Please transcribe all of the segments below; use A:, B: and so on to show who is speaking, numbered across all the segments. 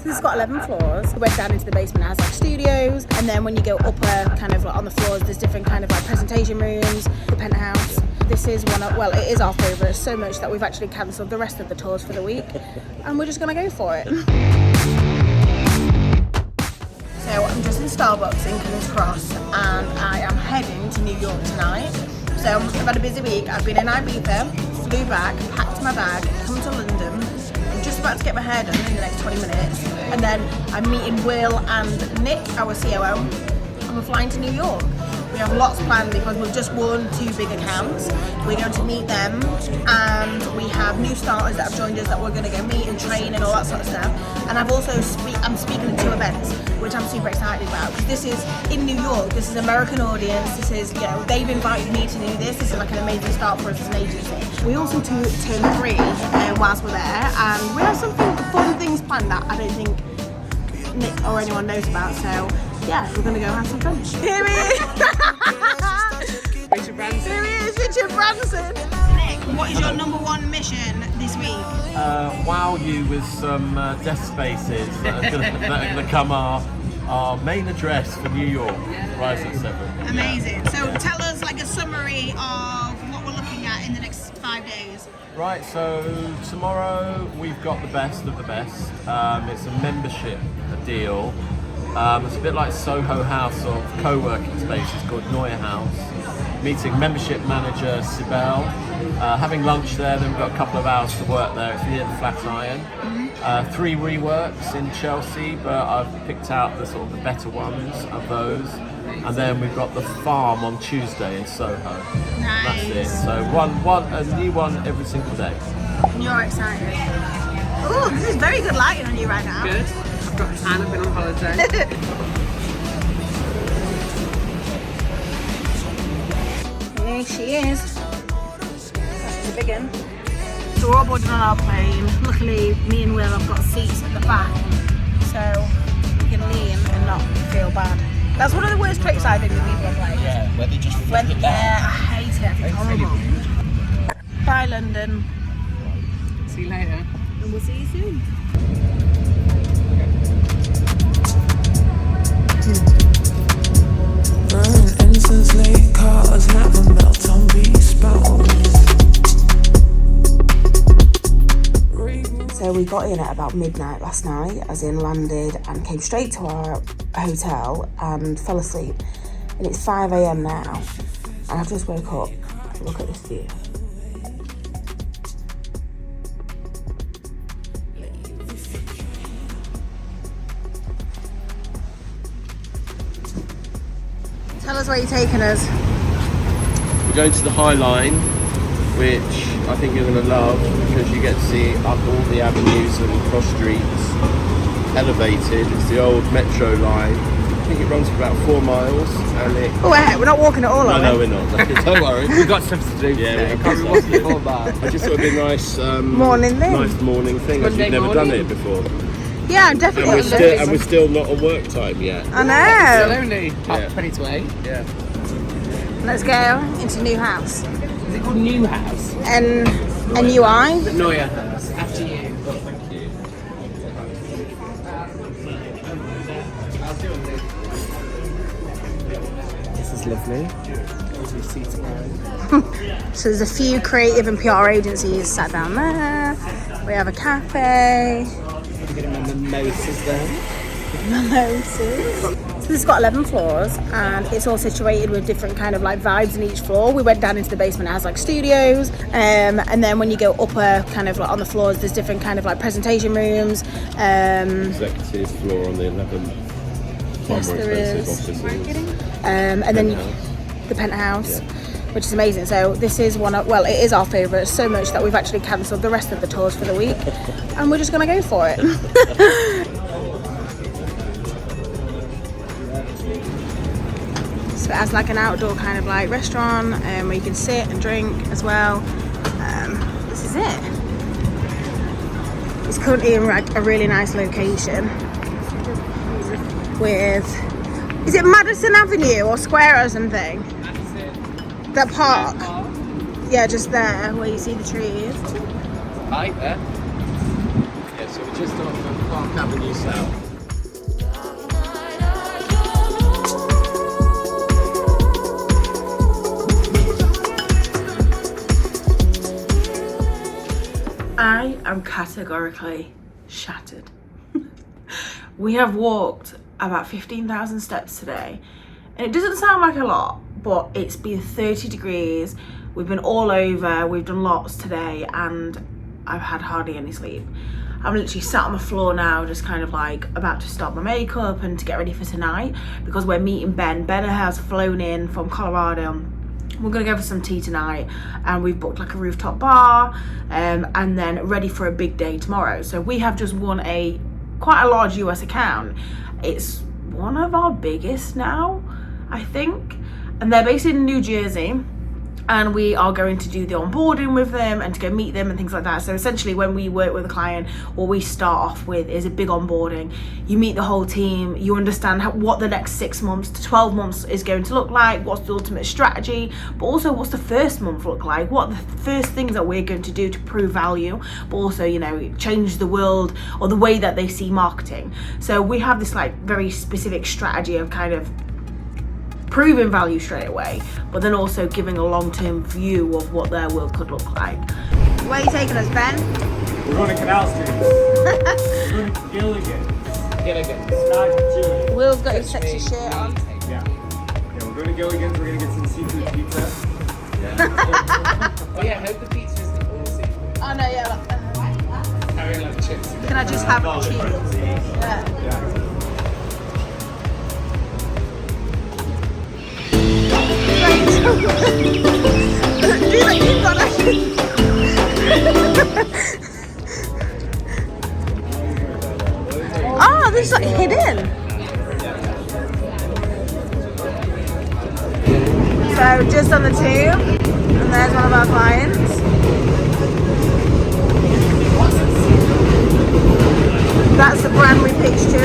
A: So this has got 11 floors. We went down into the basement, it has like studios, and then when you go upper, kind of like on the floors, there's different kind of like presentation rooms, the penthouse. This is one of, well, it is our favourite, so much that we've actually cancelled the rest of the tours for the week, and we're just gonna go for it. So I'm just in Starbucks in King's Cross, and I am heading to New York tonight. So I've had a busy week. I've been in Ibiza, flew back, packed my bag, come to London. I'm just about to get my hair done in the next 20 minutes. And then I'm meeting Will and Nick, our COO, and we're flying to New York. We have lots planned because we've just won 2 big accounts. We're going to meet them, and we have new starters that have joined us that we're going to go meet and train and all that sort of stuff. And I've also I'm speaking at 2 events, which I'm super excited about, because this is in New York. This is American audience. This is, you know, they've invited me to do this. This is like an amazing start for us as an agency. We also turn 3 whilst we're there, and we have some fun things planned that I don't think Nick or anyone knows about. So yeah, we're gonna go have some fun. Here he is!
B: Richard Branson.
A: Here he is, Richard Branson. Nick, what is your number 1 mission this week?
B: Wow you with some desk spaces that are going to come our main address for New York, Rise at 7.
A: Amazing. So tell us like a summary of what we're looking at in the next 5 days.
B: Right, so tomorrow we've got the best of the best. It's a membership deal. It's a bit like Soho House of co-working spaces called Neuehouse. Meeting membership manager Sibel, having lunch there, then we've got a couple of hours to work there. It's near the Flatiron. 3 reworks in Chelsea, but I've picked out the sort of the better ones of those. And then we've got the farm on Tuesday in Soho.
A: Nice.
B: That's it. So a new one every single day.
A: You're excited. Oh, this is very good lighting on you right now.
C: Good. I've got a tan, I've been on holiday.
A: Here she is. That's a big one. So we're all boarded on our plane. Luckily, me and Will have got seats at the back, so we can lean and not feel bad. That's one of the worst tricks I think with people on planes.
B: Yeah, where they just flip it down.
A: Yeah, I hate it. It's horrible. Bye, London.
C: See you later.
A: And we'll see you soon. So we got in at about midnight last night, as in landed and came straight to our hotel and fell asleep. And it's 5 a.m. now, and I've just woke up. Look at this view. Tell us where you're taking us.
B: We're going to the High Line, which I think you're going to love, because you get to see up all the avenues and cross streets, elevated. It's the old metro line. I think it runs for about 4 miles, and it...
A: Oh, hey, we're not walking it all on.
B: No, we're not. Don't worry.
C: We've got stuff to do today. Can't be walking before that.
B: I just thought it'd be a nice
A: morning thing.
B: Nice morning thing, as
C: Monday
B: you've never done
C: morning.
B: it before.
A: Yeah, I'm definitely.
B: And we're still not on work time yet.
A: I
C: Still
A: know.
C: only half 20 to 8.
B: Yeah.
A: Let's go into Neuehouse.
C: Is it called Neuehouse?
A: NUI.
C: Neuehouse. After you.
B: Thank you.
C: This is lovely. Lovely seats around.
A: So there's a few creative and PR agencies sat down there. We have a cafe.
C: We're getting my mimosas there.
A: Mimosas. So this has got 11 floors, and it's all situated with different kind of like vibes in each floor. We went down into the basement, it has like studios, and then when you go upper, kind of like on the floors, there's different kind of like presentation rooms.
B: Executive floor on the 11th.
A: Yes, there is.
B: Offices.
A: And then the penthouse, which is amazing. So this is one of, well, it is our favourite, so much that we've actually cancelled the rest of the tours for the week, and we're just gonna go for it. So it has like an outdoor kind of like restaurant where you can sit and drink as well. This is it. It's currently in like a really nice location with, is it Madison Avenue or Square or something? That park. Yeah, just there where you see the trees.
C: Right there.
B: Yes,
C: So we're just off of Park Avenue South.
A: I am categorically shattered. We have walked about 15,000 steps today, and it doesn't sound like a lot, but it's been 30 degrees. We've been all over, we've done lots today, and I've had hardly any sleep. I'm literally sat on the floor now, just kind of like about to start my makeup and to get ready for tonight, because we're meeting Ben. Ben has flown in from Colorado. We're gonna go for some tea tonight, and we've booked like a rooftop bar, and then ready for a big day tomorrow. So we have just won quite a large US account. It's one of our biggest now, I think, and they're based in New Jersey. And we are going to do the onboarding with them and to go meet them and things like that. So essentially when we work with a client, what we start off with is a big onboarding. You meet the whole team, you understand what the next 6 months to 12 months is going to look like, what's the ultimate strategy, but also what's the first month look like, what are the first things that we're going to do to prove value, but also, you know, change the world or the way that they see marketing. So we have this like very specific strategy of kind of proving value straight away, but then also giving a long-term view of what their world could look like. Where are you taking us, Ben?
D: We're going to Canal Street. We're going to Gilligan's. It's not Gilligan's.
A: Will's got his sexy shirt on.
D: Yeah, we're going to Gilligan's. We're going to get some seafood pizza.
C: Oh yeah, I hope the pizza isn't all seafood.
A: Oh no, yeah.
C: I really love chips.
A: Can I just have cheese? Yeah. Oh, this is like hidden. So just on the tube, and there's one of our clients. That's the brand we pitched to.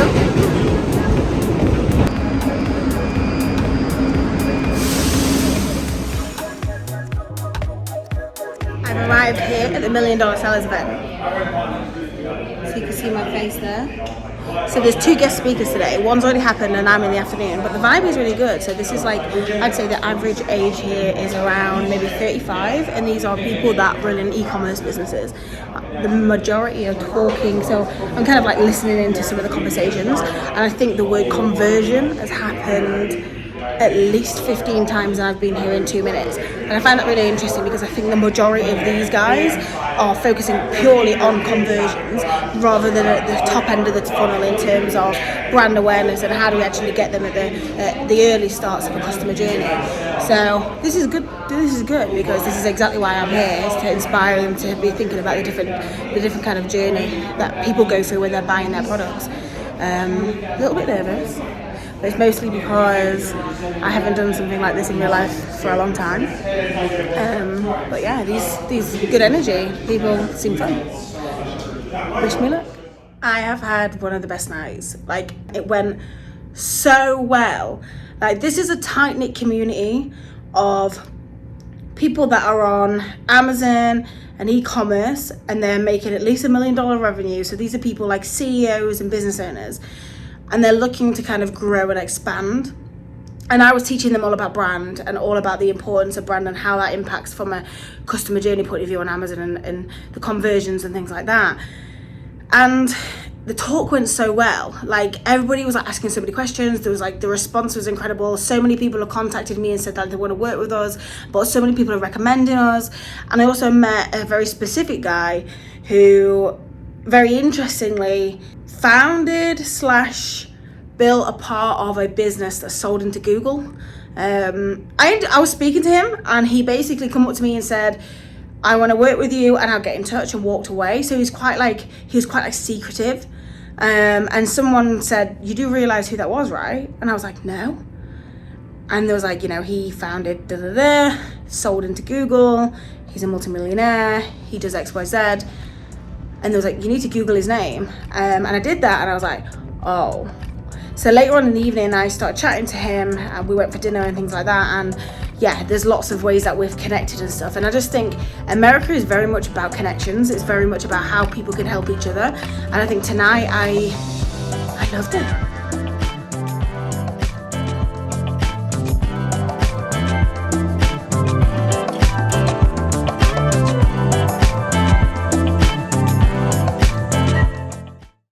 A: I've arrived here at the $1 Million Sellers event. So you can see my face there. So there's 2 guest speakers today. One's already happened and I'm in the afternoon, but the vibe is really good. So this is like, I'd say the average age here is around maybe 35, and these are people that run in e-commerce businesses. The majority are talking, so I'm kind of like listening into some of the conversations, and I think the word conversion has happened at least 15 times, and I've been here in 2 minutes. And I find that really interesting because I think the majority of these guys are focusing purely on conversions rather than at the top end of the funnel in terms of brand awareness and how do we actually get them at the early starts of a customer journey. So this is good. This is good because this is exactly why I'm here, is to inspire them to be thinking about the different kind of journey that people go through when they're buying their products. A little bit nervous, but it's mostly because I haven't done something like this in real life for a long time. But yeah, these good energy people seem fun. Wish me luck. I have had one of the best nights. Like, it went so well. Like, this is a tight-knit community of people that are on Amazon and e-commerce, and they're making at least $1 million revenue. So these are people like CEOs and business owners, and they're looking to kind of grow and expand. And I was teaching them all about brand and all about the importance of brand and how that impacts from a customer journey point of view on Amazon and the conversions and things like that. And the talk went so well. Like, everybody was like asking so many questions. There was like, the response was incredible. So many people have contacted me and said that they want to work with us, but so many people are recommending us. And I also met a very specific guy who, very interestingly, founded / built a part of a business that sold into Google. I was speaking to him, and he basically come up to me and said, I want to work with you, and I'll get in touch, and walked away. So he was quite secretive. And someone said, you do realize who that was, right? And I was like, no. And there was like, you know, he founded sold into Google, he's a multimillionaire, he does XYZ. And there was like, you need to Google his name. And I did that, and I was like, oh. So later on in the evening, I started chatting to him, and we went for dinner and things like that. And yeah, there's lots of ways that we've connected and stuff. And I just think America is very much about connections. It's very much about how people can help each other. And I think tonight I loved it.